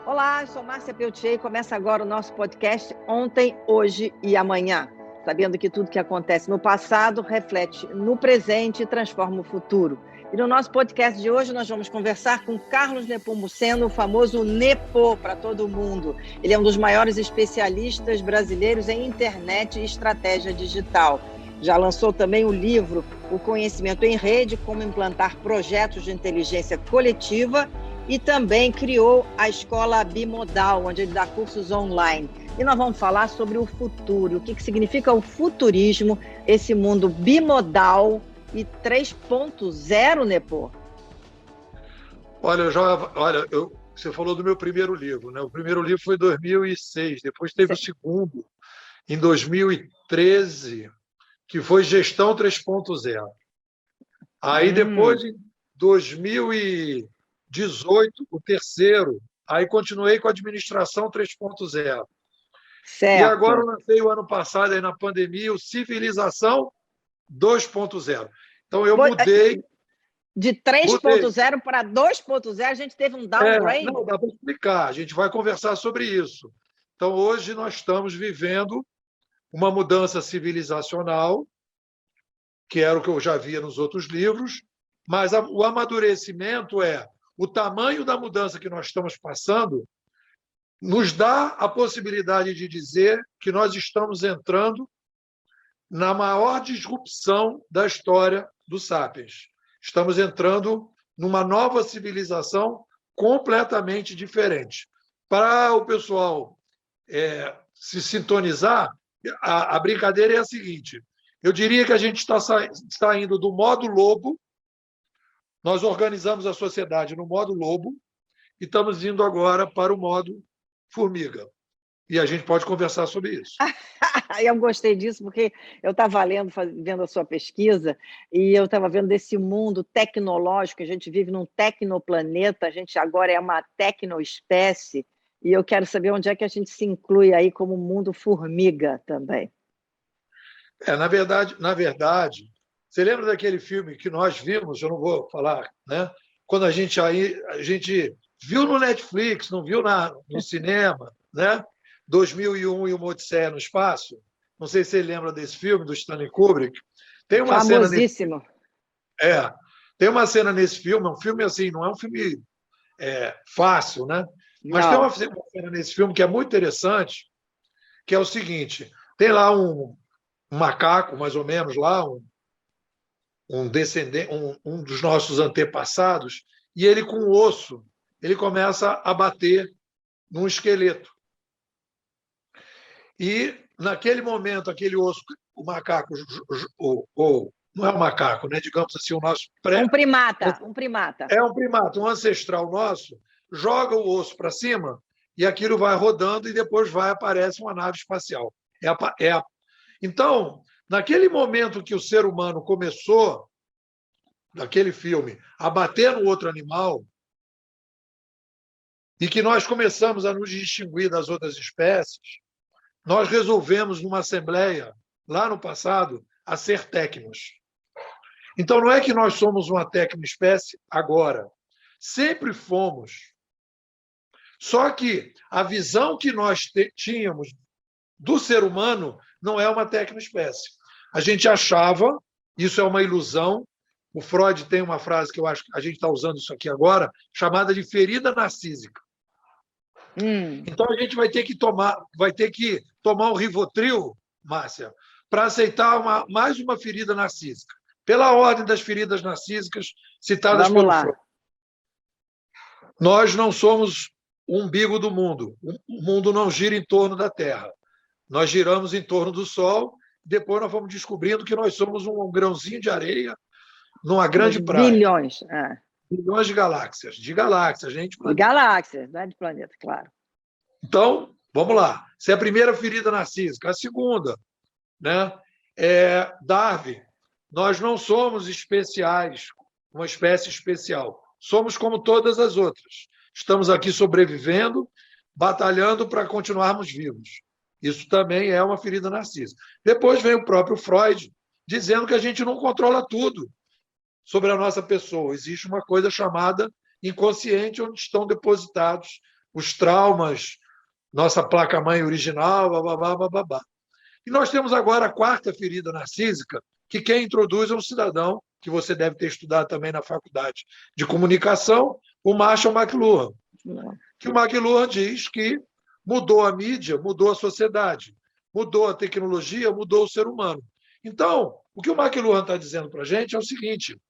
Olá, eu sou Márcia Peltier e começa agora o nosso podcast Ontem, Hoje e Amanhã. Sabendo que tudo que acontece no passado reflete no presente e transforma o futuro. E no nosso podcast de hoje nós vamos conversar com Carlos Nepomuceno, o famoso Nepo para todo mundo. Ele é um dos maiores especialistas brasileiros em internet e estratégia digital. Já lançou também o livro O Conhecimento em Rede, como implantar projetos de inteligência coletiva, e também criou a Escola Bimodal, onde ele dá cursos online. E nós vamos falar sobre o futuro, o que significa o futurismo, esse mundo bimodal e 3.0, Nepo. Você falou do meu primeiro livro, né? O primeiro livro foi em 2006, depois teve o segundo, em 2013, que foi Gestão 3.0. Aí depois, em 2018, o terceiro, aí continuei com a Administração 3.0. Certo. E agora eu lancei o ano passado, aí na pandemia, o Civilização 2.0. Então eu mudei. De 3.0 para 2.0, a gente teve um downgrade? Não, dá para explicar, a gente vai conversar sobre isso. Então hoje nós estamos vivendo uma mudança civilizacional, que era o que eu já via nos outros livros, mas o amadurecimento o tamanho da mudança que nós estamos passando nos dá a possibilidade de dizer que nós estamos entrando na maior disrupção da história do Sapiens. Estamos entrando numa nova civilização completamente diferente. Para o pessoal se sintonizar, a brincadeira é a seguinte: eu diria que a gente está indo do modo lobo, nós organizamos a sociedade no modo lobo e estamos indo agora para o modo formiga. E a gente pode conversar sobre isso. Eu gostei disso, porque eu estava vendo a sua pesquisa, e eu estava vendo desse mundo tecnológico, a gente vive num tecnoplaneta, a gente agora é uma tecnoespécie, e eu quero saber onde é que a gente se inclui aí como mundo formiga também. Na verdade, você lembra daquele filme que nós vimos, eu não vou falar, né? Quando a gente viu no Netflix, não viu no cinema, né? 2001 e Uma Odisseia no Espaço. Não sei se você lembra desse filme, do Stanley Kubrick. Tem uma famosíssimo. Tem uma cena nesse filme, um filme assim, não é um filme fácil, né? Mas não. Tem uma cena nesse filme que é muito interessante, que é o seguinte: tem lá um macaco, mais ou menos, lá, um descendente, um dos nossos antepassados, e ele, com o osso, ele começa a bater num esqueleto. E, naquele momento, aquele osso, o macaco, não é um macaco, né? Digamos assim, o nosso Um primata. É um primata, um ancestral nosso, joga o osso para cima e aquilo vai rodando e depois aparece uma nave espacial. Então, naquele momento que o ser humano começou, naquele filme, a bater no outro animal, e que nós começamos a nos distinguir das outras espécies, nós resolvemos, numa assembleia, lá no passado, a ser tecnos. Então, não é que nós somos uma tecnoespécie agora. Sempre fomos. Só que a visão que nós tínhamos do ser humano não é uma tecnoespécie. A gente achava, isso é uma ilusão, o Freud tem uma frase que eu acho que a gente está usando isso aqui agora, chamada de ferida narcísica. Então a gente vai ter que tomar um Rivotril, Márcia, para aceitar mais uma ferida narcísica, pela ordem das feridas narcísicas citadas pelo Freud. Nós não somos o umbigo do mundo. O mundo não gira em torno da Terra. Nós giramos em torno do Sol, depois nós vamos descobrindo que nós somos um grãozinho de areia numa grande praia. Bilhões. Bilhões de galáxias. De galáxias, gente. De galáxias, não é de planeta, claro. Então, vamos lá. Essa é a primeira ferida narcísica. A segunda, né, é Darwin. Nós não somos especiais, uma espécie especial. Somos como todas as outras. Estamos aqui sobrevivendo, batalhando para continuarmos vivos. Isso também é uma ferida narcísica. Depois vem o próprio Freud, dizendo que a gente não controla tudo sobre a nossa pessoa. Existe uma coisa chamada inconsciente, onde estão depositados os traumas, nossa placa-mãe original, bababá, bababá. E nós temos agora a quarta ferida narcísica, que quem introduz é um cidadão, que você deve ter estudado também na faculdade de comunicação, o Marshall McLuhan. Que o McLuhan diz que mudou a mídia, mudou a sociedade, mudou a tecnologia, mudou o ser humano. Então, o que o McLuhan está dizendo para a gente é o seguinte: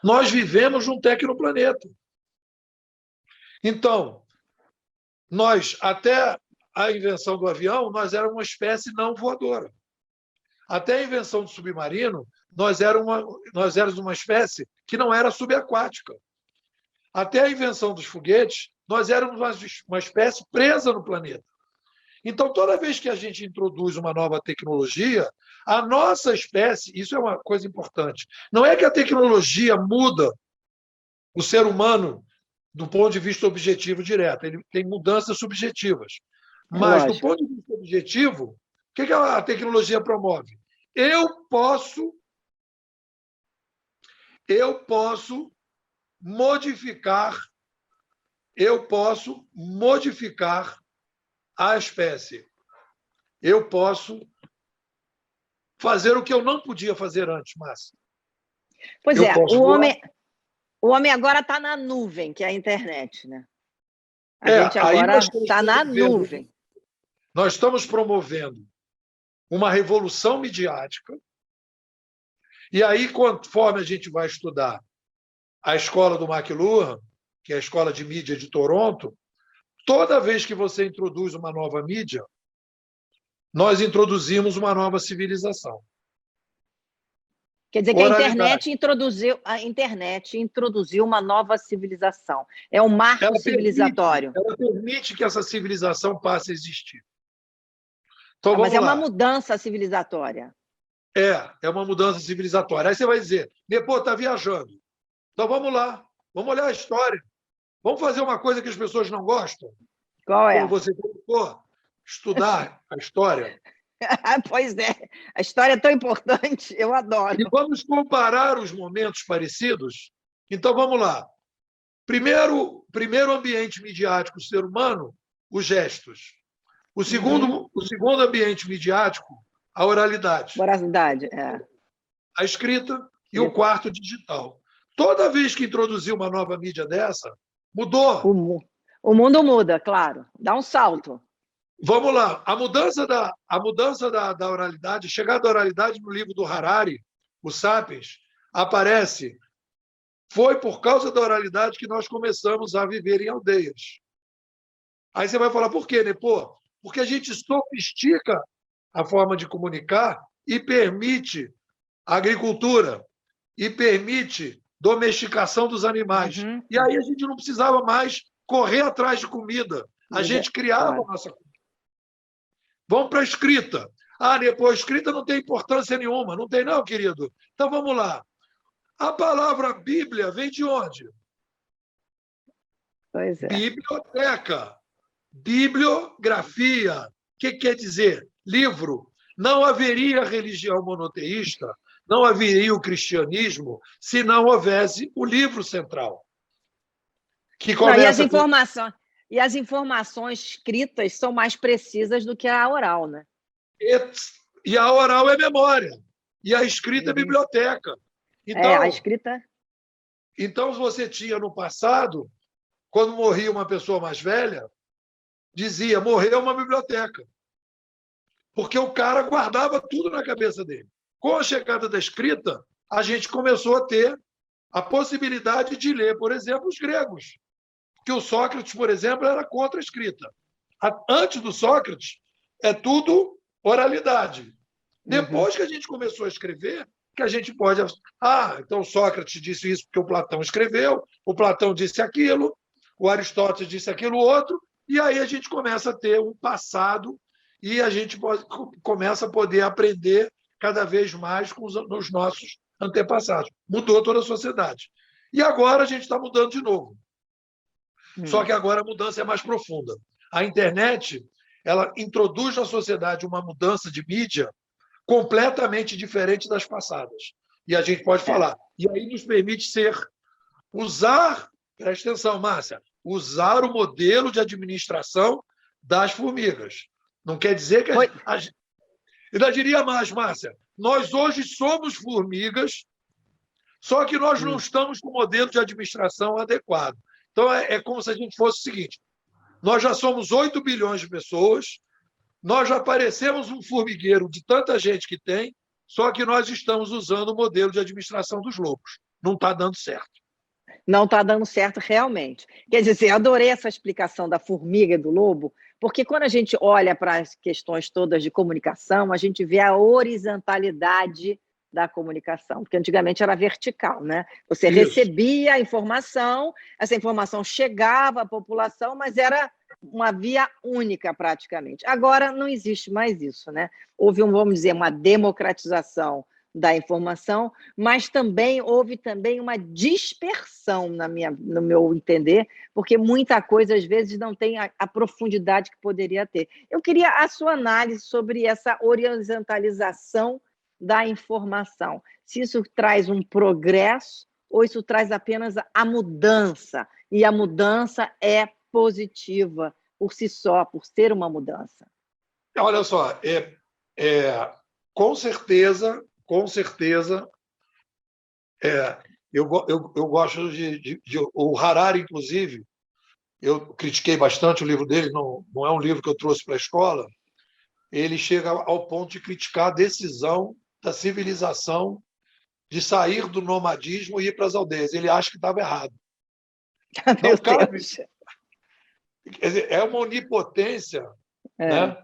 nós vivemos num tecnoplaneta. Então, nós, até a invenção do avião, nós éramos uma espécie não voadora. Até a invenção do submarino, nós éramos uma espécie que não era subaquática. Até a invenção dos foguetes, nós éramos uma espécie presa no planeta. Então, toda vez que a gente introduz uma nova tecnologia, a nossa espécie, isso é uma coisa importante, não é que a tecnologia muda o ser humano do ponto de vista objetivo direto, ele tem mudanças subjetivas. Mas, do ponto de vista objetivo, o que a tecnologia promove? Eu posso modificar a espécie. Eu posso fazer o que eu não podia fazer antes, Márcia. Pois é, o homem agora está na nuvem, que é a internet, né? A gente agora está na nuvem. Nós estamos promovendo uma revolução midiática, e aí, conforme a gente vai estudar a escola do McLuhan, que é a escola de mídia de Toronto, toda vez que você introduz uma nova mídia, nós introduzimos uma nova civilização. Quer dizer que a internet introduziu uma nova civilização. É um marco civilizatório. Ela permite que essa civilização passe a existir. Então, mas é uma mudança civilizatória. É uma mudança civilizatória. Aí você vai dizer, Nepô, está viajando. Então vamos lá, vamos olhar a história. Vamos fazer uma coisa que as pessoas não gostam. Qual é? Como você colocou, estudar a história. Pois é, a história é tão importante, eu adoro. E vamos comparar os momentos parecidos. Então vamos lá. Primeiro ambiente midiático, o ser humano, os gestos. O segundo ambiente midiático, a oralidade. Oralidade, é. A escrita e o quarto, digital. Toda vez que introduziu uma nova mídia dessa, mudou. O mundo muda, claro. Dá um salto. Vamos lá. A mudança da oralidade, chegada da oralidade no livro do Harari, o Sapiens, aparece. Foi por causa da oralidade que nós começamos a viver em aldeias. Aí você vai falar, por quê, Nepô? Porque a gente sofistica a forma de comunicar e permite a agricultura, e permite domesticação dos animais. E aí a gente não precisava mais correr atrás de comida. A gente criava a nossa comida. Vamos para a escrita. Nepô, a escrita não tem importância nenhuma. Não tem não, querido? Então vamos lá. A palavra Bíblia vem de onde? Pois é. Biblioteca. Bibliografia. O que quer dizer? Livro. Não haveria religião monoteísta, não haveria o cristianismo, se não houvesse o livro central. Que começa e as informações escritas são mais precisas do que a oral, né? E a oral é memória. E a escrita é biblioteca. Então, a escrita... Então, você tinha no passado, quando morria uma pessoa mais velha, dizia, morreu uma biblioteca. Porque o cara guardava tudo na cabeça dele. Com a chegada da escrita, a gente começou a ter a possibilidade de ler, por exemplo, os gregos. Que o Sócrates, por exemplo, era contra a escrita. Antes do Sócrates, é tudo oralidade. Depois que a gente começou a escrever, que a gente pode... então Sócrates disse isso porque o Platão escreveu, o Platão disse aquilo, o Aristóteles disse aquilo outro, e aí a gente começa a ter um passado e a gente começa a poder aprender cada vez mais com os nossos antepassados. Mudou toda a sociedade. E agora a gente está mudando de novo. Só que agora a mudança é mais profunda. A internet, ela introduz na sociedade uma mudança de mídia completamente diferente das passadas. E a gente pode falar. E aí nos permite usar, presta atenção, Márcia, usar o modelo de administração das formigas. Não quer dizer que... Ainda diria mais, Márcia, nós hoje somos formigas, só que nós não estamos com o modelo de administração adequado. Então, é como se a gente fosse o seguinte: nós já somos 8 bilhões de pessoas, nós já parecemos um formigueiro de tanta gente que tem, só que nós estamos usando o modelo de administração dos lobos. Não está dando certo. Não está dando certo realmente. Quer dizer, eu adorei essa explicação da formiga e do lobo, porque quando a gente olha para as questões todas de comunicação, a gente vê a horizontalidade da comunicação, porque antigamente era vertical, né? Você recebia a informação, essa informação chegava à população, mas era uma via única praticamente. Agora não existe mais isso, né? Houve, vamos dizer, uma democratização da informação, mas também houve uma dispersão, no meu entender, porque muita coisa, às vezes, não tem a profundidade que poderia ter. Eu queria a sua análise sobre essa horizontalização da informação. Se isso traz um progresso ou isso traz apenas a mudança, e a mudança é positiva por si só, por ser uma mudança. Olha só, com certeza, eu gosto o Harari, inclusive, eu critiquei bastante o livro dele, não é um livro que eu trouxe para a escola. Ele chega ao ponto de criticar a decisão da civilização de sair do nomadismo e ir para as aldeias. Ele acha que estava errado. Não cabe. Quer dizer, é uma onipotência, né?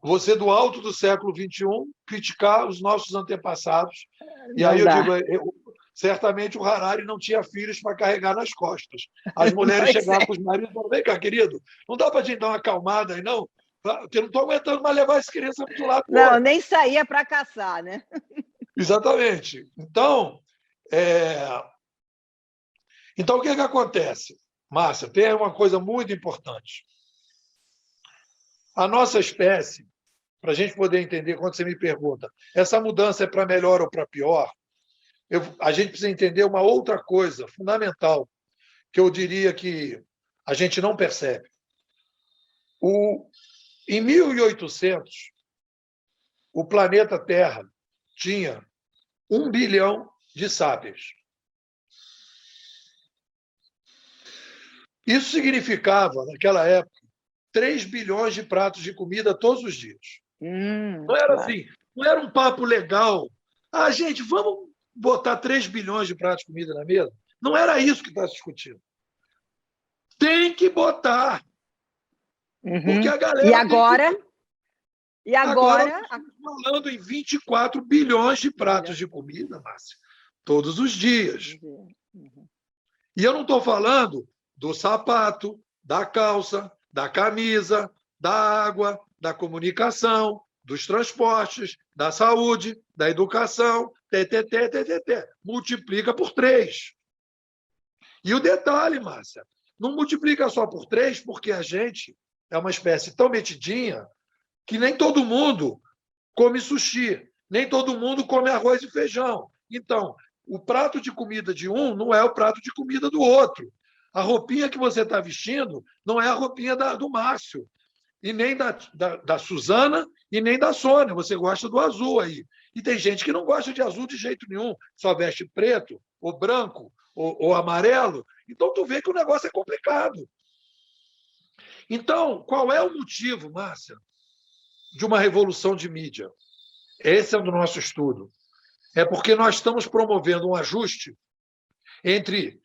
Você, do alto do século XXI, criticar os nossos antepassados. E aí eu digo, certamente o Harari não tinha filhos para carregar nas costas. As mulheres chegavam com os maridos e falavam: vem cá, querido, não dá para a gente dar uma acalmada aí, não? Porque eu não estou aguentando mais levar essa criança para o lado. Não, nem saía para caçar, né? Exatamente. Então, o que acontece, Márcia? Tem uma coisa muito importante. A nossa espécie, para a gente poder entender, quando você me pergunta, essa mudança é para melhor ou para pior, a gente precisa entender uma outra coisa fundamental, que eu diria que a gente não percebe. Em 1800, o planeta Terra tinha 1 bilhão de sápiens. Isso significava, naquela época, 3 bilhões de pratos de comida todos os dias. Não era assim, não era um papo legal. Gente, vamos botar 3 bilhões de pratos de comida na mesa? Não era isso que está se discutindo. Tem que botar. Porque a galera... E agora estamos falando em 24 bilhões de pratos de comida, Márcia, todos os dias. E eu não estou falando do sapato, da calça, da camisa, da água, da comunicação, dos transportes, da saúde, da educação, multiplica por 3. E o detalhe, Márcia, não multiplica só por 3, porque a gente é uma espécie tão metidinha que nem todo mundo come sushi, nem todo mundo come arroz e feijão. Então, o prato de comida de um não é o prato de comida do outro. A roupinha que você está vestindo não é a roupinha do Márcio, e nem da Suzana, e nem da Sônia. Você gosta do azul aí. E tem gente que não gosta de azul de jeito nenhum, só veste preto, ou branco, ou amarelo. Então, tu vê que o negócio é complicado. Então, qual é o motivo, Márcia, de uma revolução de mídia? Esse é o nosso estudo. É porque nós estamos promovendo um ajuste entre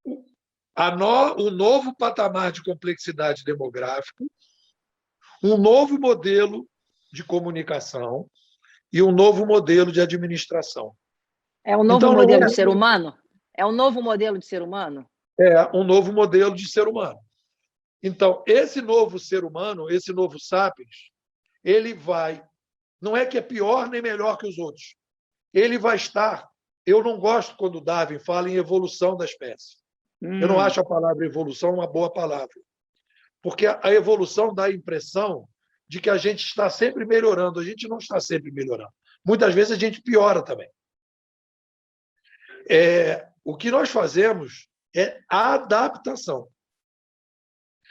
o novo patamar de complexidade demográfica, um novo modelo de comunicação e um novo modelo de administração. É um novo modelo de ser humano? É um novo modelo de ser humano? É um novo modelo de ser humano. Então, esse novo ser humano, esse novo sapiens, ele vai... Não é que é pior nem melhor que os outros. Ele vai estar... Eu não gosto quando Darwin fala em evolução da espécie. Eu não acho a palavra evolução uma boa palavra. Porque a evolução dá a impressão de que a gente está sempre melhorando. A gente não está sempre melhorando. Muitas vezes a gente piora também. O que nós fazemos é a adaptação.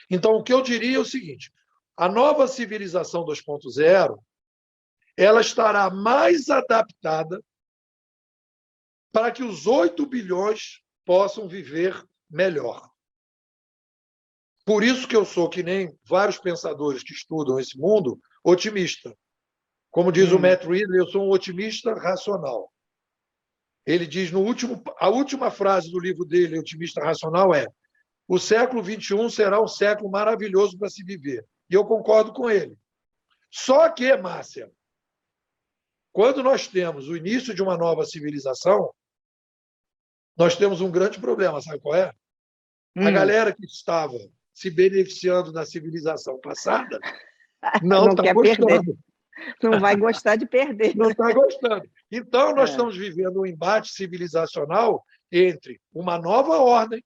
Então, o que eu diria é o seguinte: a nova civilização 2.0 ela estará mais adaptada para que os 8 bilhões possam viver melhor. Por isso que eu sou, que nem vários pensadores que estudam esse mundo, otimista. Como diz o Matt Ridley, eu sou um otimista racional. Ele diz, a última frase do livro dele, Otimista Racional, é: o século XXI será um século maravilhoso para se viver. E eu concordo com ele. Só que, Márcia, quando nós temos o início de uma nova civilização, nós temos um grande problema, sabe qual é? A galera que estava se beneficiando da civilização passada não está gostando. Perder. Não vai gostar de perder. Não está gostando. Então, nós estamos vivendo um embate civilizacional entre uma nova ordem,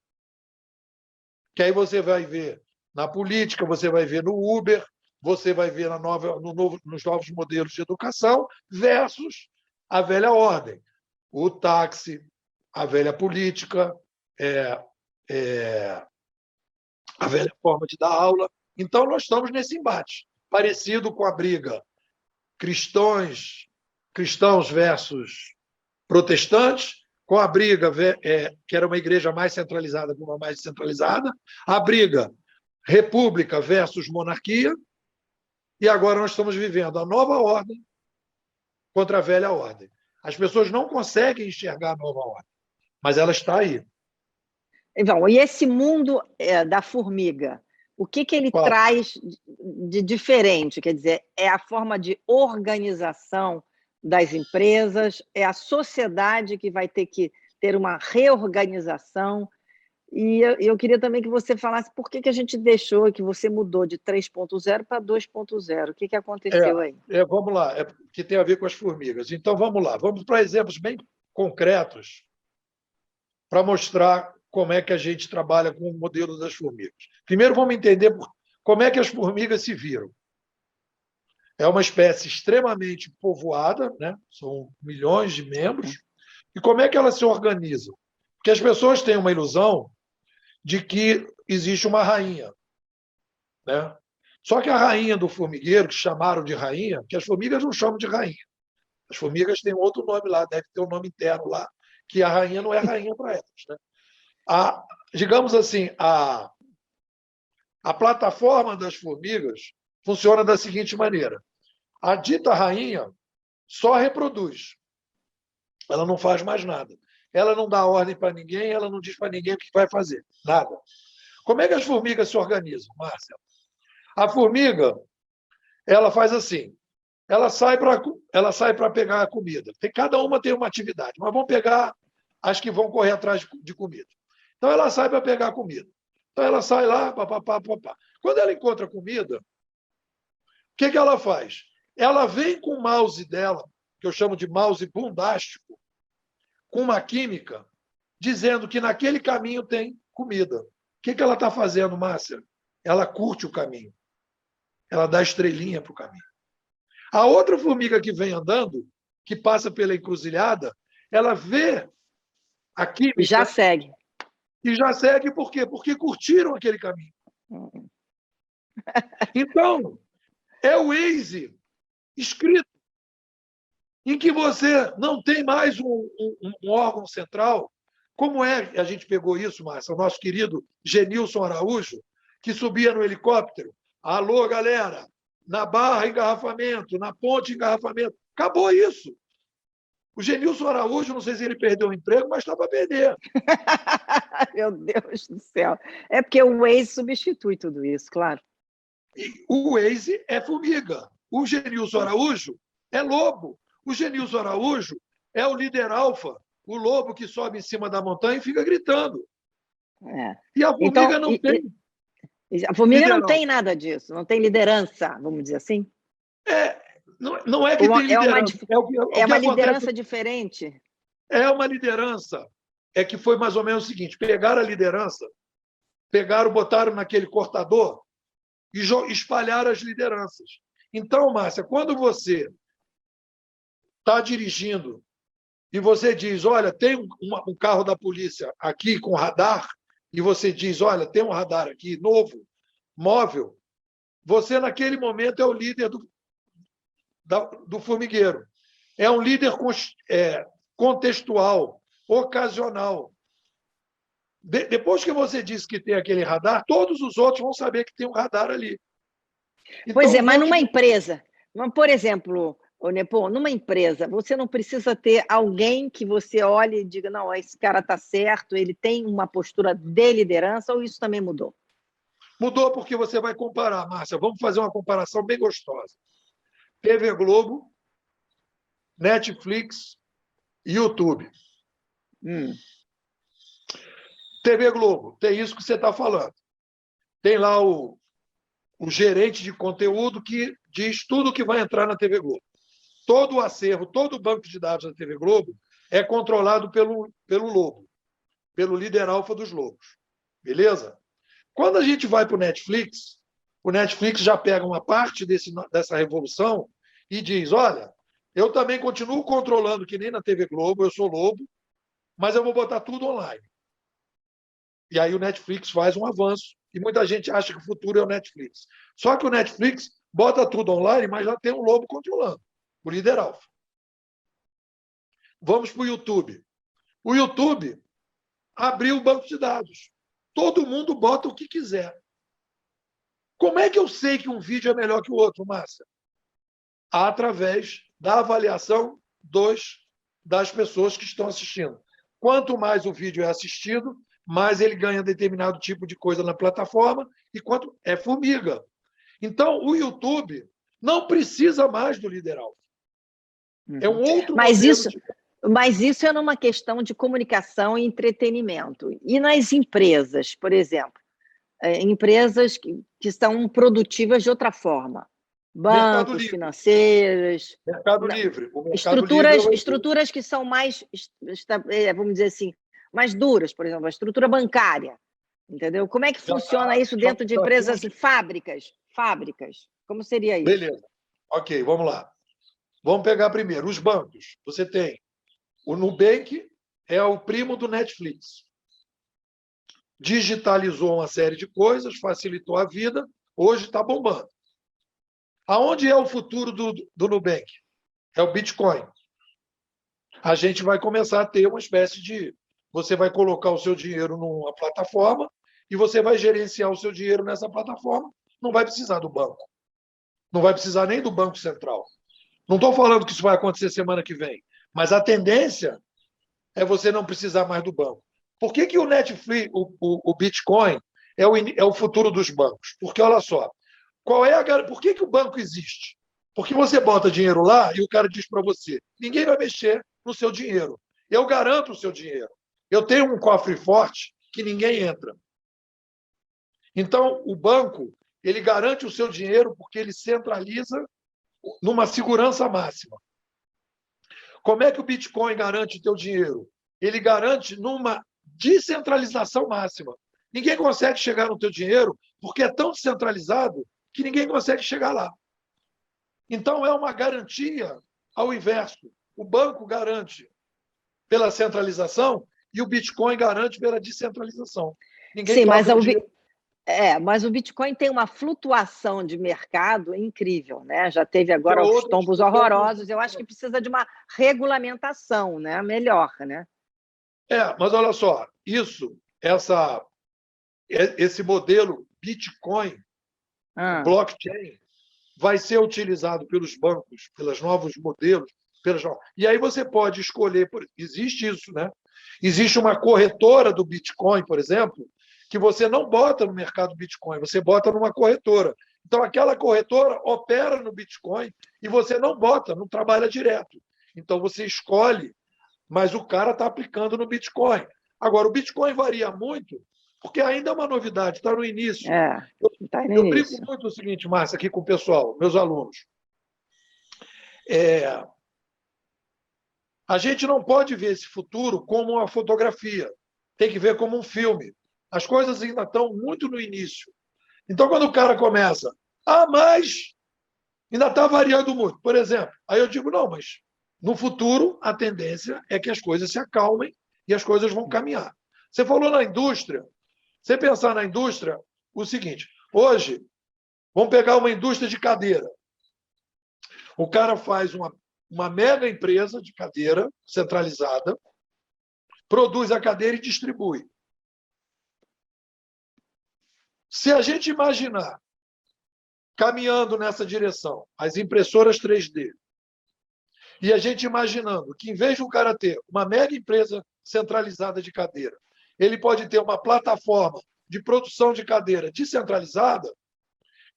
que aí você vai ver na política, você vai ver no Uber, você vai ver nos novos modelos de educação, versus a velha ordem. O táxi, a velha política, a velha forma de dar aula. Então, nós estamos nesse embate, parecido com a briga cristãos versus protestantes, com a briga que era uma igreja mais centralizada com uma mais descentralizada, a briga república versus monarquia, e agora nós estamos vivendo a nova ordem contra a velha ordem. As pessoas não conseguem enxergar a nova ordem, mas ela está aí. Então, e esse mundo da formiga, o que ele traz de diferente? Quer dizer, é a forma de organização das empresas, é a sociedade que vai ter que ter uma reorganização. E eu queria também que você falasse por que a gente deixou, que você mudou de 3.0 para 2.0. O que aconteceu aí? Vamos lá, que tem a ver com as formigas. Então, vamos lá. Vamos para exemplos bem concretos para mostrar como é que a gente trabalha com o modelo das formigas. Primeiro, vamos entender como é que as formigas se viram. É uma espécie extremamente povoada, né? São milhões de membros. E como é que elas se organizam? Porque as pessoas têm uma ilusão de que existe uma rainha, né? Só que a rainha do formigueiro, que chamaram de rainha, que as formigas não chamam de rainha. As formigas têm outro nome lá, deve ter um nome interno lá, que a rainha não é rainha para elas, né? Digamos assim, a plataforma das formigas funciona da seguinte maneira: a dita rainha só reproduz, ela não faz mais nada, ela não dá ordem para ninguém, ela não diz para ninguém o que vai fazer, nada. Como é que as formigas se organizam, Márcia? A formiga, ela faz assim, ela sai para pegar a comida. Cada uma tem uma atividade, mas vamos pegar as que vão correr atrás de comida. Então, ela sai para pegar comida. Então, ela sai lá, papapá. Quando ela encontra comida, o que ela faz? Ela vem com o mouse dela, que eu chamo de mouse bundástico, com uma química, dizendo que naquele caminho tem comida. O que ela está fazendo, Márcia? Ela curte o caminho. Ela dá estrelinha para o caminho. A outra formiga que vem andando, que passa pela encruzilhada, ela vê a química... Já segue. E já segue por quê? Porque curtiram aquele caminho. Então, é o Waze escrito, em que você não tem mais um órgão central. Como é que a gente pegou isso, Márcia? O nosso querido Genilson Araújo, que subia no helicóptero. Alô, galera, na barra, engarrafamento, na ponte, engarrafamento. Acabou isso. O Genilson Araújo, não sei se ele perdeu o emprego, mas está para perder. Meu Deus do céu. É porque o Waze substitui tudo isso, claro. E o Waze é formiga. O Genilson Araújo é lobo. O Genilson Araújo é o líder alfa, o lobo que sobe em cima da montanha e fica gritando. E a formiga não tem. A formiga não tem nada disso, não tem liderança, vamos dizer assim? Não é que tem liderança. É uma liderança diferente? É uma liderança. É que foi mais ou menos o seguinte: pegaram a liderança, botaram naquele cortador e espalharam as lideranças. Então, Márcia, quando você está dirigindo e você diz, olha, tem um carro da polícia aqui com radar, e você diz, olha, tem um radar aqui novo, móvel, você, naquele momento, é o líder do formigueiro. É um líder contextual, ocasional. Depois que você disse que tem aquele radar, todos os outros vão saber que tem um radar ali. Então, pois é, mas numa empresa, por exemplo, Nepô, numa empresa, você não precisa ter alguém que você olhe e diga, não, esse cara está certo, ele tem uma postura de liderança, ou isso também mudou? Mudou porque você vai comparar, Márcia. Vamos fazer uma comparação bem gostosa. TV Globo, Netflix e YouTube. TV Globo, tem isso que você está falando. Tem lá o gerente de conteúdo que diz tudo que vai entrar na TV Globo. Todo o acervo, todo o banco de dados da TV Globo é controlado pelo Lobo, pelo líder alfa dos lobos. Beleza? Quando a gente vai para o Netflix já pega uma parte dessa revolução e diz, olha, eu também continuo controlando que nem na TV Globo, eu sou lobo, mas eu vou botar tudo online. E aí o Netflix faz um avanço. E muita gente acha que o futuro é o Netflix. Só que o Netflix bota tudo online, mas já tem um lobo controlando, o líder alfa. Vamos para o YouTube. O YouTube abriu o banco de dados. Todo mundo bota o que quiser. Como é que eu sei que um vídeo é melhor que o outro, Márcia? Através da avaliação das pessoas que estão assistindo. Quanto mais o vídeo é assistido, mais ele ganha determinado tipo de coisa na plataforma, e quanto é formiga. Então, o YouTube não precisa mais do líder alfa. É um outro Mas isso é numa questão de comunicação e entretenimento. E nas empresas, por exemplo, empresas que são produtivas de outra forma. Bancos, financeiras... Mercado Livre. Estruturas que são mais, vamos dizer assim, mais duras, por exemplo, a estrutura bancária. Entendeu? Como é que funciona isso dentro de empresas, fábricas? Como seria isso? Beleza. Ok, vamos lá. Vamos pegar primeiro os bancos. Você tem o Nubank, é o primo do Netflix. Digitalizou uma série de coisas, facilitou a vida, hoje está bombando. Aonde é o futuro do Nubank? É o Bitcoin. A gente vai começar a ter uma espécie de... Você vai colocar o seu dinheiro numa plataforma e você vai gerenciar o seu dinheiro nessa plataforma. Não vai precisar do banco. Não vai precisar nem do Banco Central. Não estou falando que isso vai acontecer semana que vem, mas a tendência é você não precisar mais do banco. Por que o Netflix, o Bitcoin, é o futuro dos bancos? Porque, olha só, por que o banco existe? Porque você bota dinheiro lá e o cara diz para você, ninguém vai mexer no seu dinheiro. Eu garanto o seu dinheiro. Eu tenho um cofre forte que ninguém entra. Então, o banco, ele garante o seu dinheiro porque ele centraliza numa segurança máxima. Como é que o Bitcoin garante o teu dinheiro? Ele garante numa descentralização máxima. Ninguém consegue chegar no teu dinheiro porque é tão descentralizado que ninguém consegue chegar lá. Então, é uma garantia ao inverso. O banco garante pela centralização e o Bitcoin garante pela descentralização. Sim, mas o Bitcoin tem uma flutuação de mercado incrível, né? Já teve agora os tombos horrorosos. Eu acho que precisa de uma regulamentação, né? Melhor, né? Mas olha só, esse modelo Bitcoin, blockchain, vai ser utilizado pelos bancos, pelos novos modelos. E aí você pode escolher, existe isso, né? Existe uma corretora do Bitcoin, por exemplo, que você não bota no mercado Bitcoin, você bota numa corretora. Então, aquela corretora opera no Bitcoin e você não bota, não trabalha direto. Então, você escolhe, mas o cara está aplicando no Bitcoin. Agora, o Bitcoin varia muito, porque ainda é uma novidade, está no início. Eu brinco muito o seguinte, Márcia, aqui com o pessoal, meus alunos. A gente não pode ver esse futuro como uma fotografia, tem que ver como um filme. As coisas ainda estão muito no início. Então, quando o cara começa, mas ainda está variando muito. Por exemplo, aí eu digo, não, mas no futuro a tendência é que as coisas se acalmem e as coisas vão caminhar. Você falou na indústria, você pensar na indústria, o seguinte, Hoje, vamos pegar uma indústria de cadeira. O cara faz uma mega empresa de cadeira centralizada, produz a cadeira e distribui. Se a gente imaginar caminhando nessa direção, as impressoras 3D, e a gente imaginando que, em vez de um cara ter uma mega empresa centralizada de cadeira, ele pode ter uma plataforma de produção de cadeira descentralizada,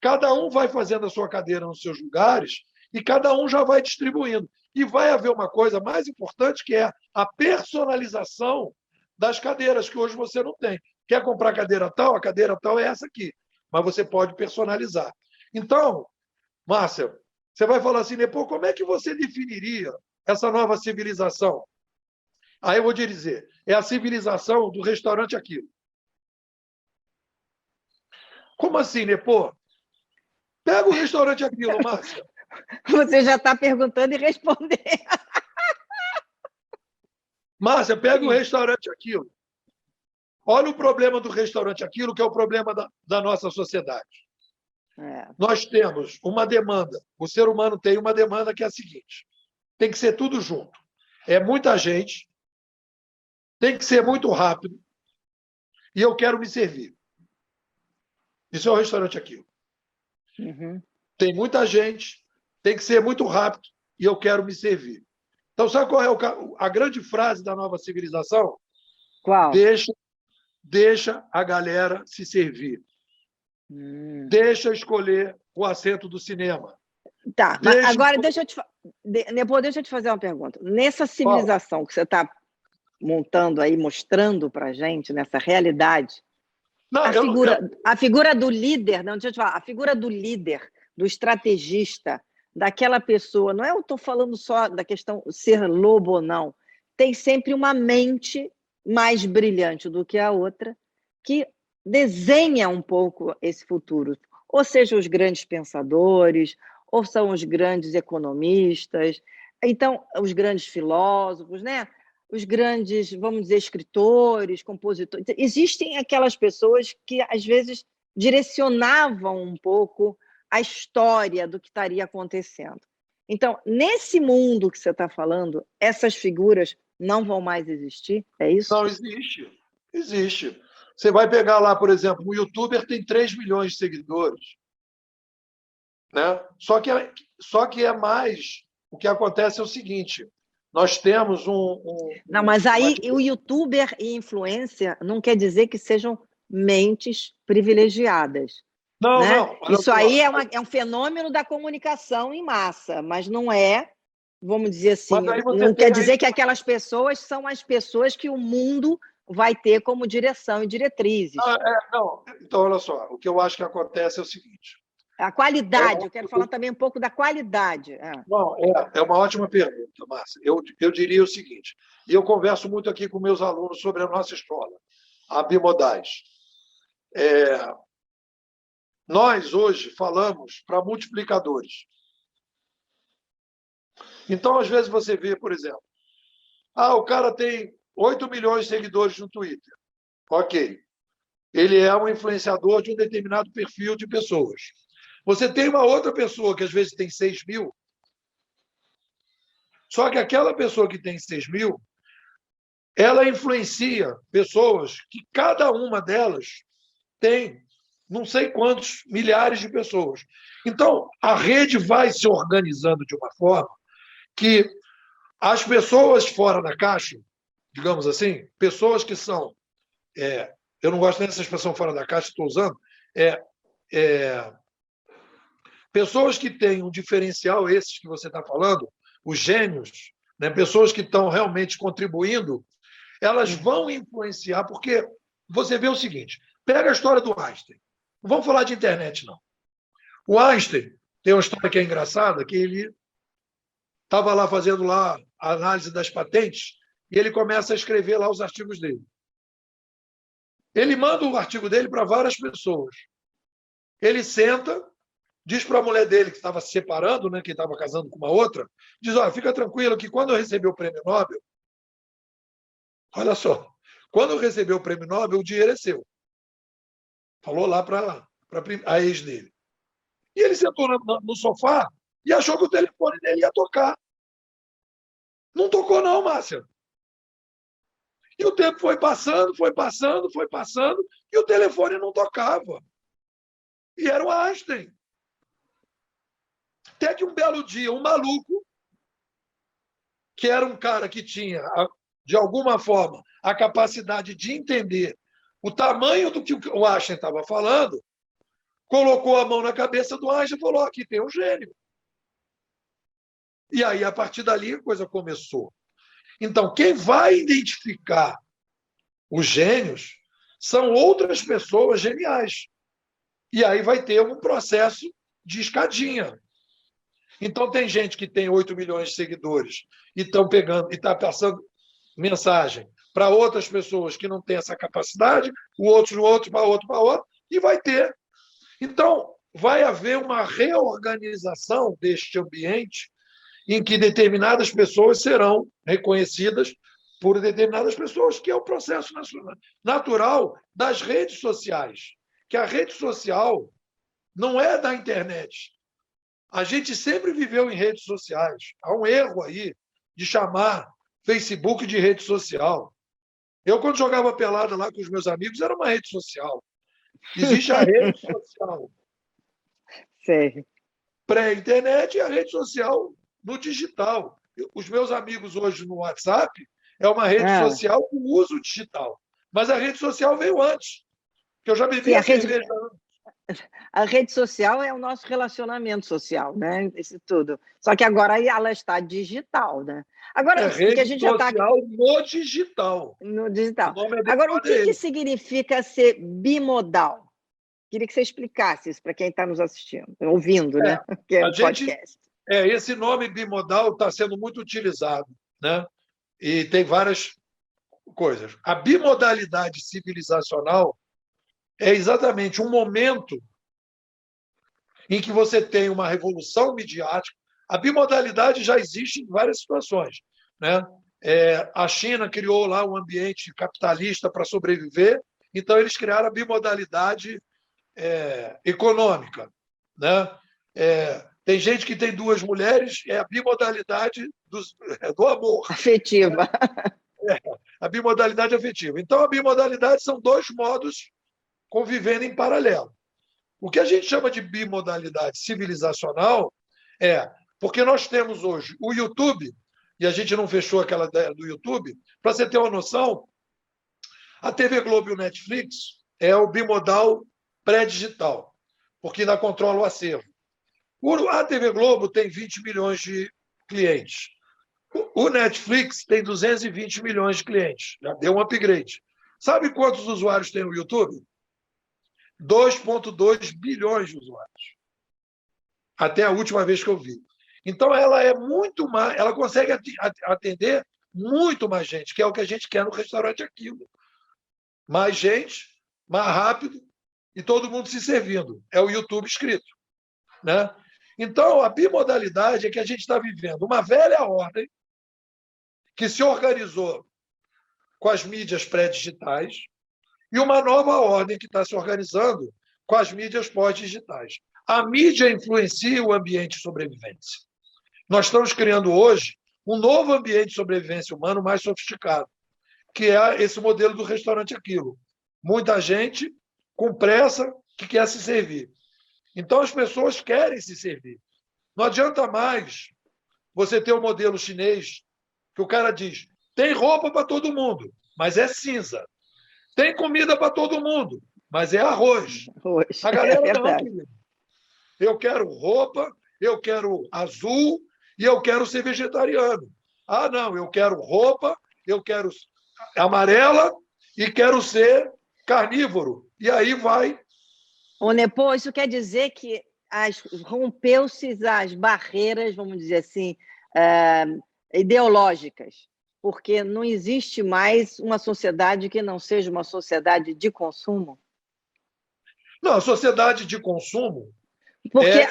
cada um vai fazendo a sua cadeira nos seus lugares e cada um já vai distribuindo. E vai haver uma coisa mais importante, que é a personalização das cadeiras, que hoje você não tem. Quer comprar cadeira tal? A cadeira tal é essa aqui, mas você pode personalizar. Então, Márcia, você vai falar assim, pô, como é que você definiria essa nova civilização? Aí eu vou te dizer, é a civilização do restaurante Aquilo. Como assim, Nepô? Pega o restaurante Aquilo, Márcia. Você já está perguntando e respondendo. Márcia, pega o restaurante Aquilo. Olha o problema do restaurante Aquilo, que é o problema da nossa sociedade. Nós temos uma demanda, o ser humano tem uma demanda que é a seguinte, tem que ser tudo junto. É muita gente, tem que ser muito rápido, e eu quero me servir. Isso é o restaurante Aquilo. Uhum. Tem muita gente, tem que ser muito rápido, e eu quero me servir. Então, sabe qual é a grande frase da nova civilização? Qual? Deixa a galera se servir. Deixa escolher o assento do cinema. Tá, mas agora deixa eu te fazer uma pergunta. Nessa civilização que você está montando aí, mostrando para a gente, nessa realidade, a figura do líder, não, deixa eu te falar, a figura do líder, do estrategista, daquela pessoa, não é eu estou falando só da questão ser lobo ou não, tem sempre uma mente mais brilhante do que a outra, que desenha um pouco esse futuro. Ou seja, os grandes pensadores, ou são os grandes economistas, então, os grandes filósofos, né? Os grandes, vamos dizer, escritores, compositores. Existem aquelas pessoas que, às vezes, direcionavam um pouco a história do que estaria acontecendo. Então, nesse mundo que você está falando, essas figuras não vão mais existir? É isso? Não, existe. Existe. Você vai pegar lá, por exemplo, um youtuber tem 3 milhões de seguidores. Né? Só que é mais... O que acontece é o seguinte, nós temos Não, mas aí o youtuber e influência não quer dizer que sejam mentes privilegiadas. Não, né? não. Isso aí é um fenômeno da comunicação em massa, mas não é, vamos dizer assim, não quer dizer que aquelas pessoas são as pessoas que o mundo vai ter como direção e diretrizes. Não. Então, olha só, o que eu acho que acontece é o seguinte... A qualidade, eu quero falar também um pouco da qualidade. Não, é uma ótima pergunta, Márcia. Eu diria o seguinte, e eu converso muito aqui com meus alunos sobre a nossa escola, a Bimodais. Nós, hoje, falamos para multiplicadores. Então, às vezes, você vê, por exemplo, o cara tem 8 milhões de seguidores no Twitter. Ok. Ele é um influenciador de um determinado perfil de pessoas. Você tem uma outra pessoa que, às vezes, tem 6 mil, só que aquela pessoa que tem 6 mil, ela influencia pessoas que cada uma delas tem não sei quantos milhares de pessoas. Então, a rede vai se organizando de uma forma que as pessoas fora da caixa, digamos assim, pessoas que são... eu não gosto nem dessa expressão fora da caixa, estou usando, pessoas que têm um diferencial, esses que você está falando, os gênios, né? Pessoas que estão realmente contribuindo, elas vão influenciar, porque você vê o seguinte, pega a história do Einstein. Não vamos falar de internet, não. O Einstein tem uma história que é engraçada, que ele estava lá fazendo lá a análise das patentes e ele começa a escrever lá os artigos dele. Ele manda o artigo dele para várias pessoas. Ele senta, diz para a mulher dele que estava se separando, né, que estava casando com uma outra, diz, fica tranquilo que quando eu receber o prêmio Nobel, olha só, quando eu receber o prêmio Nobel, o dinheiro é seu. Falou lá para a ex dele. E ele sentou no sofá e achou que o telefone dele ia tocar. Não tocou não, Márcia. E o tempo foi passando, e o telefone não tocava. E era o Einstein. Até que um belo dia, um maluco, que era um cara que tinha, de alguma forma, a capacidade de entender o tamanho do que o Einstein estava falando, colocou a mão na cabeça do Einstein e falou: aqui tem um gênio. E aí, a partir dali, a coisa começou. Então, quem vai identificar os gênios são outras pessoas geniais. E aí vai ter um processo de escadinha. Então, tem gente que tem 8 milhões de seguidores e estão pegando e está passando mensagem para outras pessoas que não têm essa capacidade, o outro, para outro, e vai ter. Então, vai haver uma reorganização deste ambiente em que determinadas pessoas serão reconhecidas por determinadas pessoas, que é o processo natural das redes sociais. Que a rede social não é da internet. A gente sempre viveu em redes sociais. Há um erro aí de chamar Facebook de rede social. Eu, quando jogava pelada lá com os meus amigos, era uma rede social. Existe a rede social pré-internet e a rede social no digital. Os meus amigos hoje no WhatsApp é uma rede social com uso digital. Mas a rede social veio antes, que eu já bebi a cerveja antes. A rede social é o nosso relacionamento social, né? Isso tudo. Só que agora ela está digital, né? Agora, rede que a gente já está no digital. No digital. Agora, o que significa ser bimodal? Queria que você explicasse isso para quem está nos assistindo, ouvindo, né? Que é um podcast. Esse nome bimodal está sendo muito utilizado, né? E tem várias coisas. A bimodalidade civilizacional é exatamente um momento em que você tem uma revolução midiática. A bimodalidade já existe em várias situações, né? A China criou lá um ambiente capitalista para sobreviver, então eles criaram a bimodalidade econômica, né? Tem gente que tem 2 mulheres, é a bimodalidade do amor. Afetiva. A bimodalidade afetiva. Então, a bimodalidade são 2 modos convivendo em paralelo. O que a gente chama de bimodalidade civilizacional porque nós temos hoje o YouTube, e a gente não fechou aquela ideia do YouTube, para você ter uma noção, a TV Globo e o Netflix é o bimodal pré-digital, porque ainda controla o acervo. A TV Globo tem 20 milhões de clientes. O Netflix tem 220 milhões de clientes. Já deu um upgrade. Sabe quantos usuários tem o YouTube? 2,2 bilhões de usuários. Até a última vez que eu vi. Então, ela é muito mais, ela consegue atender muito mais gente, que é o que a gente quer no restaurante Aquilo. Mais gente, mais rápido, e todo mundo se servindo. É o YouTube escrito, né? Então, a bimodalidade é que a gente está vivendo uma velha ordem que se organizou com as mídias pré-digitais e uma nova ordem que está se organizando com as mídias pós-digitais. A mídia influencia o ambiente de sobrevivência. Nós estamos criando hoje um novo ambiente de sobrevivência humano mais sofisticado, que é esse modelo do restaurante Aquilo. Muita gente com pressa que quer se servir. Então, as pessoas querem se servir. Não adianta mais você ter o modelo chinês que o cara diz: tem roupa para todo mundo, mas é cinza. Tem comida para todo mundo, mas é arroz. A galera não, querido. Eu quero roupa, eu quero azul e eu quero ser vegetariano. Ah, não, eu quero roupa, eu quero amarela e quero ser carnívoro. E aí vai. Ô, Nepo, isso quer dizer que rompeu-se as barreiras, vamos dizer assim, ideológicas, porque não existe mais uma sociedade que não seja uma sociedade de consumo? Não, a sociedade de consumo... Porque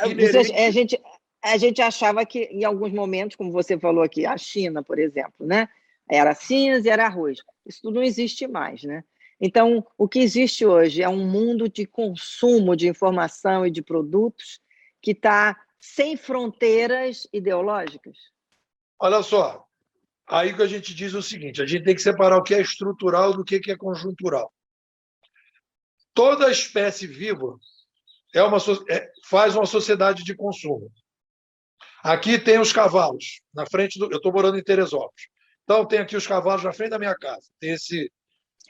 a gente achava que, em alguns momentos, como você falou aqui, a China, por exemplo, né? Era cinza e era arroz. Isso tudo não existe mais, né? Então, o que existe hoje é um mundo de consumo de informação e de produtos que está sem fronteiras ideológicas? Olha só, aí que a gente diz o seguinte, a gente tem que separar o que é estrutural do que é conjuntural. Toda espécie viva faz uma sociedade de consumo. Aqui tem os cavalos, na frente do. Eu estou morando em Teresópolis. Então, tem aqui os cavalos na frente da minha casa. Tem esse.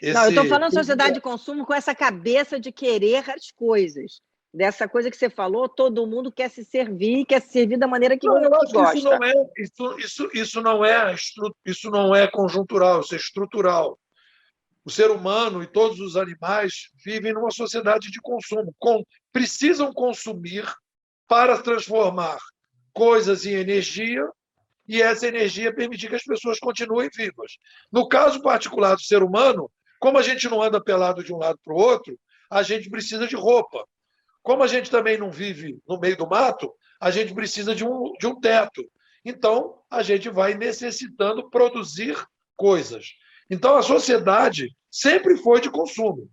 Não, eu estou falando sociedade de consumo com essa cabeça de querer as coisas. Dessa coisa que você falou, todo mundo quer se servir, quer se servir da maneira que eu acho gosta. Que isso não é conjuntural, isso é estrutural. O ser humano e todos os animais vivem numa sociedade de consumo. Precisam consumir para transformar coisas em energia e essa energia permitir que as pessoas continuem vivas. No caso particular do ser humano, como a gente não anda pelado de um lado para o outro, a gente precisa de roupa. Como a gente também não vive no meio do mato, a gente precisa de um teto. Então, a gente vai necessitando produzir coisas. Então, a sociedade sempre foi de consumo.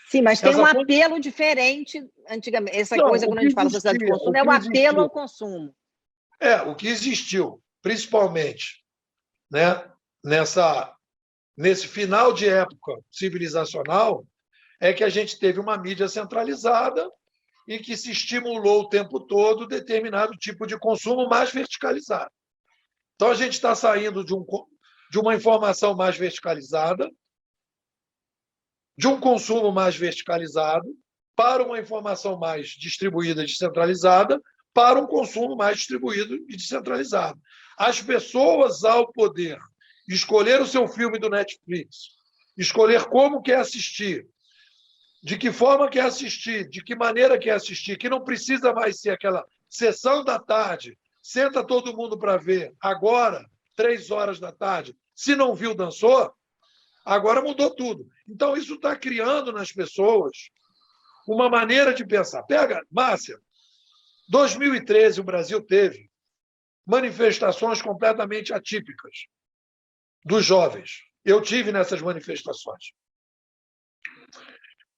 Sim, mas tem um apelo diferente antigamente. Essa coisa, quando a gente fala sociedade de consumo, é o apelo ao consumo. O que existiu, principalmente, né, nesse final de época civilizacional, é que a gente teve uma mídia centralizada e que se estimulou o tempo todo determinado tipo de consumo mais verticalizado. Então, a gente está saindo de uma informação mais verticalizada, de um consumo mais verticalizado, para uma informação mais distribuída e descentralizada, para um consumo mais distribuído e descentralizado. As pessoas, ao poder escolher o seu filme do Netflix, escolher como quer assistir, de que forma quer assistir, de que maneira quer assistir, que não precisa mais ser aquela sessão da tarde, senta todo mundo para ver, agora, 3 horas da tarde, se não viu, dançou, agora mudou tudo. Então, isso está criando nas pessoas uma maneira de pensar. Pega, Márcia, 2013 o Brasil teve manifestações completamente atípicas dos jovens. Eu tive nessas manifestações.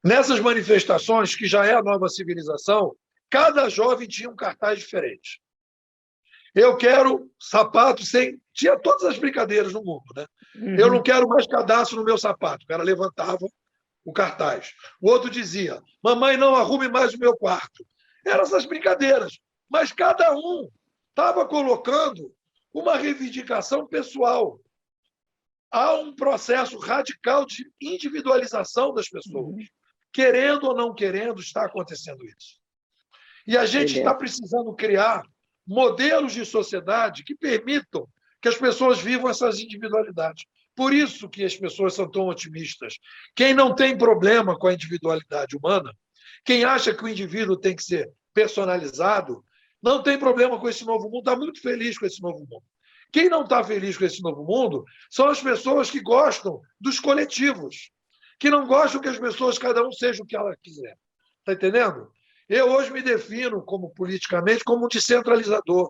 Nessas manifestações, que já é a nova civilização, cada jovem tinha um cartaz diferente. Eu quero sapato sem... Tinha todas as brincadeiras no mundo, né? Uhum. Eu não quero mais cadastro no meu sapato. O cara levantava o cartaz. O outro dizia, mamãe, não arrume mais o meu quarto. Eram essas brincadeiras. Mas cada um estava colocando uma reivindicação pessoal. Há um processo radical de individualização das pessoas. Uhum. Querendo ou não querendo, está acontecendo isso. E a gente está precisando criar modelos de sociedade que permitam que as pessoas vivam essas individualidades. Por isso que as pessoas são tão otimistas. Quem não tem problema com a individualidade humana, quem acha que o indivíduo tem que ser personalizado, não tem problema com esse novo mundo, está muito feliz com esse novo mundo. Quem não está feliz com esse novo mundo são as pessoas que gostam dos coletivos, que não gostam que as pessoas, cada um seja o que ela quiser. Está entendendo? Eu hoje me defino politicamente como um descentralizador.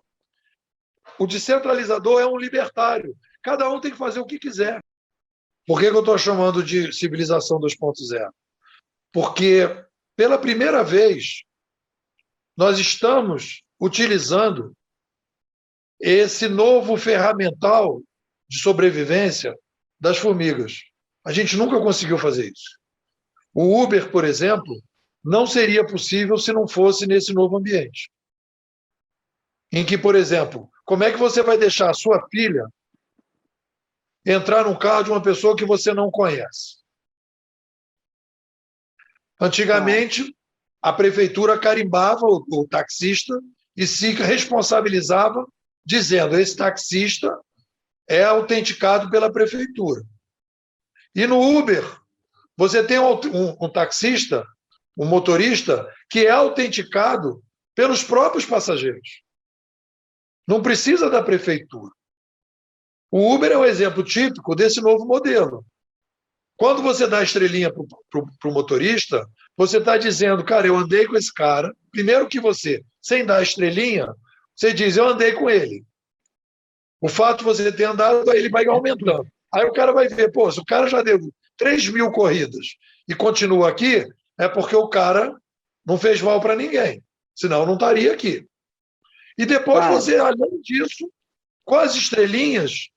O descentralizador é um libertário. Cada um tem que fazer o que quiser. Por que eu estou chamando de civilização 2.0? Porque, pela primeira vez, nós estamos utilizando esse novo ferramental de sobrevivência das formigas. A gente nunca conseguiu fazer isso. O Uber, por exemplo, não seria possível se não fosse nesse novo ambiente. Em que, por exemplo, como é que você vai deixar a sua filha entrar num carro de uma pessoa que você não conhece? Antigamente, a prefeitura carimbava o taxista e se responsabilizava dizendo esse taxista é autenticado pela prefeitura. E no Uber, você tem um taxista, um motorista, que é autenticado pelos próprios passageiros. Não precisa da prefeitura. O Uber é um exemplo típico desse novo modelo. Quando você dá a estrelinha para o motorista, você está dizendo, cara, eu andei com esse cara. Primeiro que você, sem dar a estrelinha, você diz, eu andei com ele. O fato de você ter andado, ele vai aumentando. Aí o cara vai ver, pô, se o cara já deu 3.000 corridas e continua aqui, é porque o cara não fez mal para ninguém. Senão não estaria aqui. E depois você, além disso, com as estrelinhas,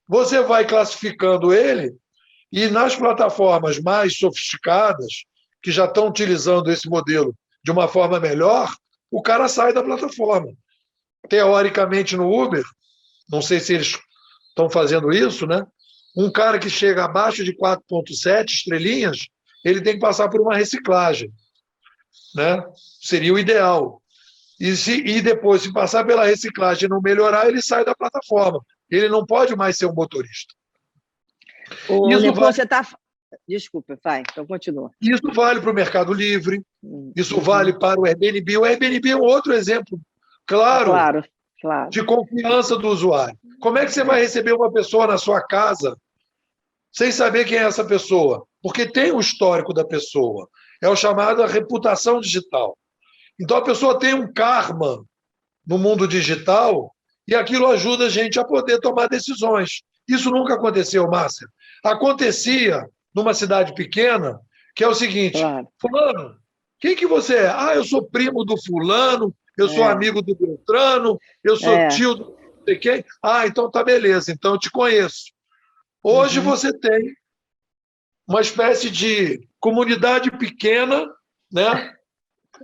você vai classificando ele e nas plataformas mais sofisticadas, que já estão utilizando esse modelo de uma forma melhor, o cara sai da plataforma. Teoricamente, no Uber, não sei se eles estão fazendo isso, né? Um cara que chega abaixo de 4,7 estrelinhas, ele tem que passar por uma reciclagem, né? Seria o ideal. E depois, se passar pela reciclagem e não melhorar, ele sai da plataforma. Ele não pode mais ser um motorista. Você está... Desculpa, vai, então continua. Isso vale para o Mercado Livre, isso vale para o Airbnb. O Airbnb é um outro exemplo claro. De confiança do usuário. Como é que você vai receber uma pessoa na sua casa sem saber quem é essa pessoa? Porque tem o histórico da pessoa. É o chamado reputação digital. Então, a pessoa tem um karma no mundo digital e aquilo ajuda a gente a poder tomar decisões. Isso nunca aconteceu, Márcia. Acontecia numa cidade pequena, que é o seguinte, fulano, quem que você é? Ah, eu sou primo do fulano, eu sou amigo do Beltrano, eu sou tio do não sei quem. Ah, então tá beleza, então eu te conheço. Hoje você tem uma espécie de comunidade pequena, né,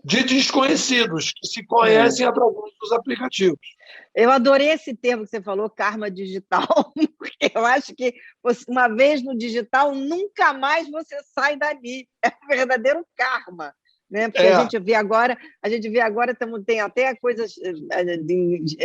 de desconhecidos que se conhecem através dos aplicativos. Eu adorei esse termo que você falou, karma digital, porque eu acho que uma vez no digital, nunca mais você sai dali. É um verdadeiro karma. Né? Porque a gente vê agora, tem até coisas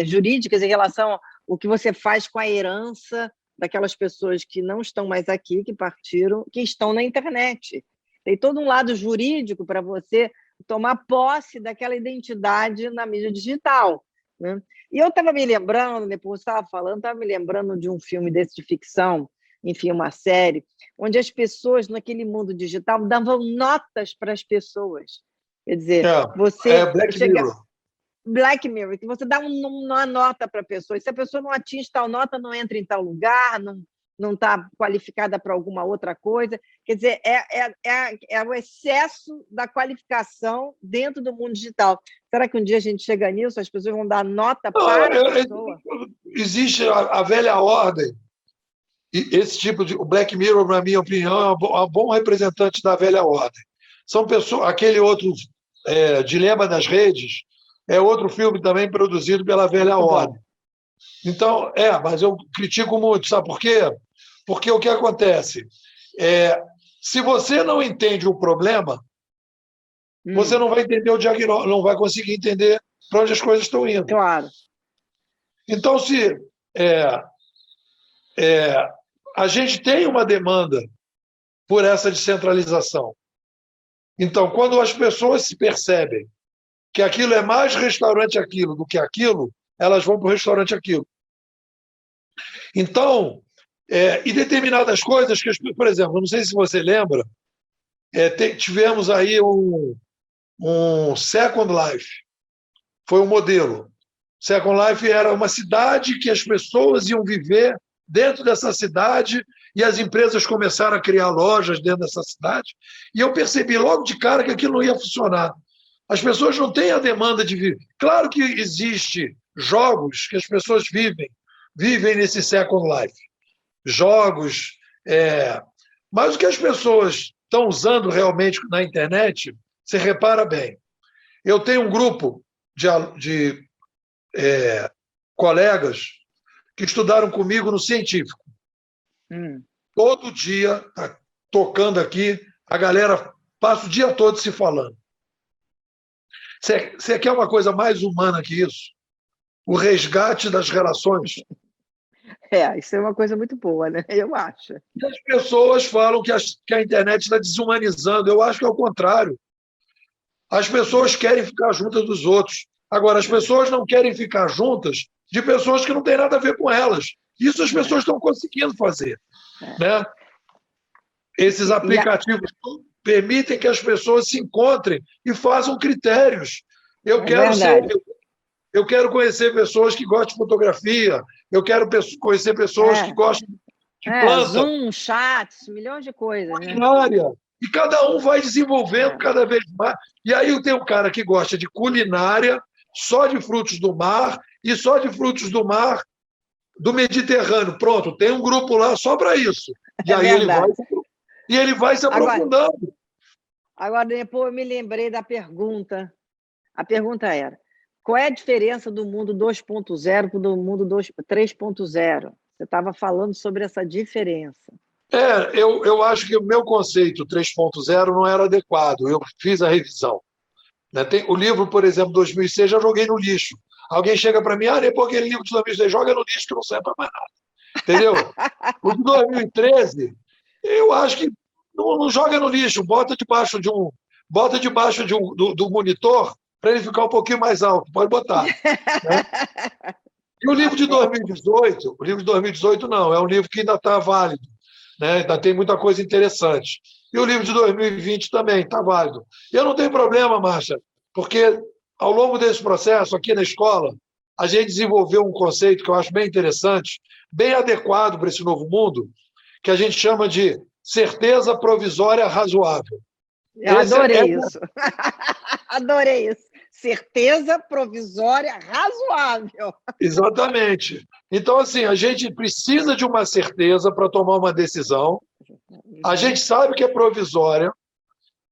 jurídicas em relação ao que você faz com a herança daquelas pessoas que não estão mais aqui, que partiram, que estão na internet. Tem todo um lado jurídico para você tomar posse daquela identidade na mídia digital. Né? E eu estava me lembrando, depois você estava falando, estava me lembrando de um filme desse de ficção, enfim, uma série, onde as pessoas, naquele mundo digital, davam notas para as pessoas. Quer dizer, Black Mirror, que você dá uma nota para a pessoa, e se a pessoa não atinge tal nota, não entra em tal lugar, não está qualificada para alguma outra coisa. Quer dizer, é o excesso da qualificação dentro do mundo digital. Será que um dia a gente chega nisso? As pessoas vão dar nota para a pessoa? Existe a velha ordem. E esse tipo de... O Black Mirror, na minha opinião, é um bom representante da velha ordem. São pessoas... Aquele outro Dilema das Redes é outro filme também produzido pela velha ordem. Então, mas eu critico muito, sabe por quê? Porque o que acontece? Se você não entende o problema, você não vai entender o diagnóstico, não vai conseguir entender para onde as coisas estão indo. Claro. Então, se a gente tem uma demanda por essa descentralização. Então, quando as pessoas se percebem que aquilo é mais restaurante aquilo do que aquilo, elas vão para o restaurante aquilo. Então, e determinadas coisas, por exemplo, não sei se você lembra, tivemos aí um Second Life, foi um modelo. Second Life era uma cidade que as pessoas iam viver dentro dessa cidade e as empresas começaram a criar lojas dentro dessa cidade, e eu percebi logo de cara que aquilo não ia funcionar. As pessoas não têm a demanda de viver. Claro que existe jogos que as pessoas vivem nesse Second Life. Jogos, mas o que as pessoas estão usando realmente na internet, você repara bem. Eu tenho um grupo de colegas que estudaram comigo no científico. Todo dia, tocando aqui, a galera passa o dia todo se falando. Você quer uma coisa mais humana que isso? O resgate das relações. Isso é uma coisa muito boa, né? Eu acho. E as pessoas falam que a internet está desumanizando. Eu acho que é o contrário. As pessoas querem ficar juntas dos outros. Agora, as pessoas não querem ficar juntas de pessoas que não têm nada a ver com elas. Isso as pessoas estão conseguindo fazer. Né? Esses aplicativos permitem que as pessoas se encontrem e façam critérios. Eu quero conhecer pessoas que gostam de fotografia, eu quero conhecer pessoas que gostam de planta, Zoom, chats, milhões de coisas, né? culinária. E cada um vai desenvolvendo cada vez mais. E aí tem um cara que gosta de culinária, só de frutos do mar, e só de frutos do mar do Mediterrâneo. Pronto, tem um grupo lá só para isso. E aí ele vai se aprofundando. Agora, depois eu me lembrei da pergunta. A pergunta era: qual é a diferença do mundo 2.0 para o mundo 3.0? Você estava falando sobre essa diferença. Eu acho que o meu conceito 3.0 não era adequado. Eu fiz a revisão. Tem o livro, por exemplo, 2006, já joguei no lixo. Alguém chega para mim, depois aquele livro de 2006, joga no lixo que não serve para mais nada. Entendeu? O de 2013, eu acho que não joga no lixo, bota debaixo do monitor para ele ficar um pouquinho mais alto. Pode botar. Né? E o livro de 2018 não, é um livro que ainda está válido. Né? Ainda tem muita coisa interessante. E o livro de 2020 também está válido. Eu não tenho problema, Márcia, porque ao longo desse processo, aqui na escola, a gente desenvolveu um conceito que eu acho bem interessante, bem adequado para esse novo mundo, que a gente chama de certeza provisória razoável. Eu adorei isso. Adorei isso. Certeza provisória razoável. Exatamente. Então, assim, a gente precisa de uma certeza para tomar uma decisão. A gente sabe que é provisória.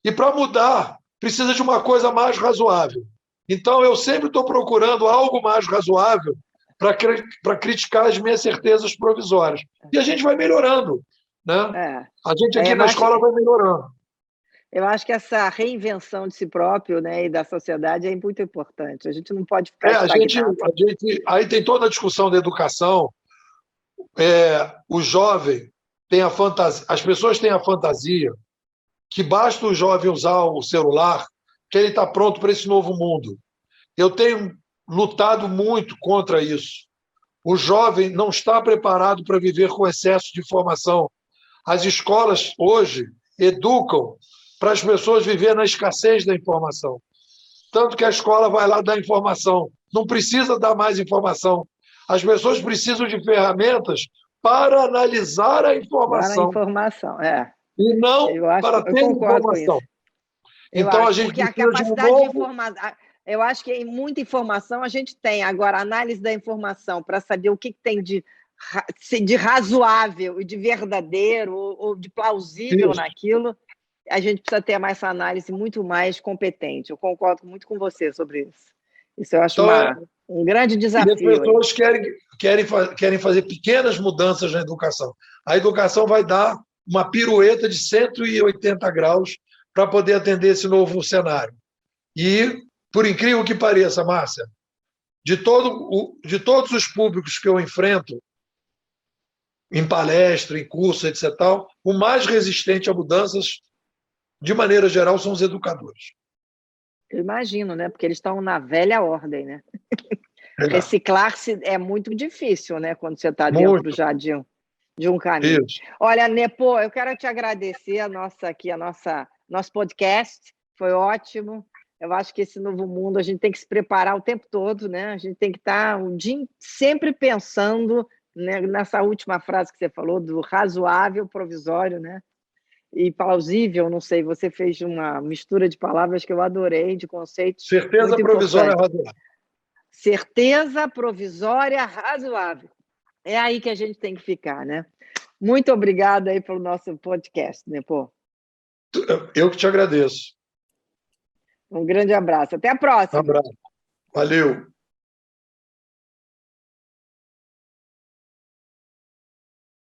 E para mudar, precisa de uma coisa mais razoável. Então, eu sempre estou procurando algo mais razoável para criticar as minhas certezas provisórias. E a gente vai melhorando. Né? A gente aqui na escola vai melhorando. Eu acho que essa reinvenção de si próprio, né, e da sociedade é muito importante. A gente não pode ficar estagnado. Aí tem toda a discussão da educação. O jovem tem a fantasia, as pessoas têm a fantasia que basta o jovem usar o celular que ele está pronto para esse novo mundo. Eu tenho lutado muito contra isso. O jovem não está preparado para viver com excesso de informação. As escolas hoje educam para as pessoas viverem na escassez da informação. Tanto que a escola vai lá dar informação. Não precisa dar mais informação. As pessoas precisam de ferramentas para analisar a informação. Para a informação, E não para ter informação. Então, a gente porque a capacidade de informação... Eu acho que muita informação a gente tem. Agora, a análise da informação para saber o que tem de razoável e de verdadeiro ou de plausível naquilo, a gente precisa ter essa análise muito mais competente. Eu concordo muito com você sobre isso. Isso eu acho um grande desafio. E as pessoas querem fazer pequenas mudanças na educação. A educação vai dar uma pirueta de 180 graus para poder atender esse novo cenário. E, por incrível que pareça, Márcia, de todos os públicos que eu enfrento, em palestra, em curso, etc., o mais resistente a mudanças, de maneira geral, são os educadores. Eu imagino, né? Porque eles estão na velha ordem, né? Reciclar-se é muito difícil, né? Quando você está dentro já de um caminho. Isso. Olha, Nepo, eu quero te agradecer nosso podcast. Foi ótimo. Eu acho que esse novo mundo a gente tem que se preparar o tempo todo, né? A gente tem que estar o dia sempre pensando, né, nessa última frase que você falou, do razoável, provisório, né? E plausível, não sei, você fez uma mistura de palavras que eu adorei, de conceitos. Certeza provisória razoável. Certeza provisória razoável. É aí que a gente tem que ficar, né? Muito obrigada aí pelo nosso podcast, Nepo. Eu que te agradeço. Um grande abraço. Até a próxima. Um abraço. Valeu.